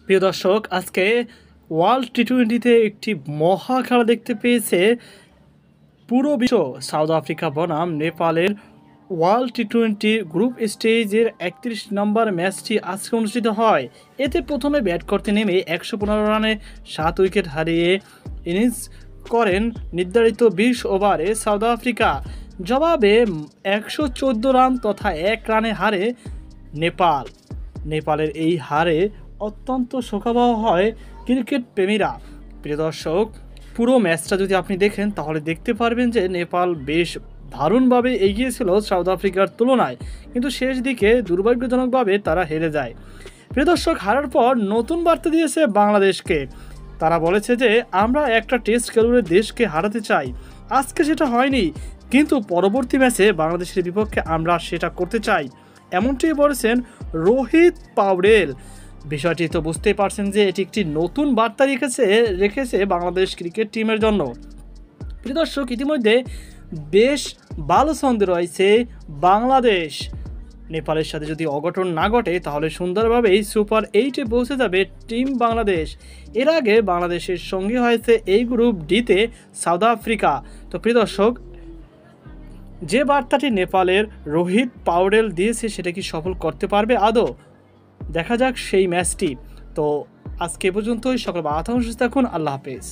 প্রিয় দর্শক, আজকে ওয়ার্ল্ড টি-20তে একটি মহা খেলা দেখতে পেয়েছে পুরো বিশ্ব। সাউথ আফ্রিকা বনাম নেপালের ওয়ার্ল্ড টি-20 গ্রুপ স্টেজের 31 নম্বর ম্যাচটি আজকে অনুষ্ঠিত হয়। এতে প্রথমে ব্যাট করতে নেমে 115 রানে 7 উইকেট হারিয়ে ইনিংস করেন নির্ধারিত 20 ওভারে সাউথ আফ্রিকা। জবাবে 114 রান তথা 1 রানে হারে নেপাল। নেপালের এই হারে অত্যন্ত শোকাবহ হয় ক্রিকেট প্রেমীরা। প্রিয় দর্শক, পুরো ম্যাচটা যদি আপনি দেখেন তাহলে দেখতে পারবেন যে নেপাল বেশ দারুণভাবে এগিয়ে ছিল সাউথ আফ্রিকার তুলনায়, কিন্তু শেষ দিকে দুর্ভাগ্যজনকভাবে তারা হেরে যায়। প্রিয় দর্শক, হারার পর নতুন বার্তা দিয়েছে বাংলাদেশকে। তারা বলেছে যে আমরা একটা টেস্ট খেলুড়ে দেশকে হারাতে চাই। আজকে সেটা হয়নি, কিন্তু পরবর্তী ম্যাচে বাংলাদেশের বিপক্ষে আমরা সেটা করতে চাই, এমনটাই বলেছেন রোহিত পাউডেল। বিষয়টি তো বুঝতেই পারছেন যে এটি একটি নতুন বার্তা রেখেছে বাংলাদেশ ক্রিকেট টিমের জন্য। প্রিয় দর্শক, ইতিমধ্যে বেশ ভালো ছন্দে রয়েছে বাংলাদেশ। নেপালের সাথে যদি অঘটন না ঘটে তাহলে সুন্দরভাবেই সুপার 8-এ পৌঁছে যাবে টিম বাংলাদেশ। এর আগে বাংলাদেশের সঙ্গী হয়েছে এই গ্রুপ ডিতে সাউথ আফ্রিকা। তো প্রিয় দর্শক, যে বার্তাটি নেপালের রোহিত পাউডেল দিয়েছে সেটা কি সফল করতে পারবে আদৌ? দেখা যাক সেই ম্যাচটি। তো আজকে পর্যন্তই। সকল ভালো থাকুন, সুস্থ থাকুন। আল্লাহ হাফেজ।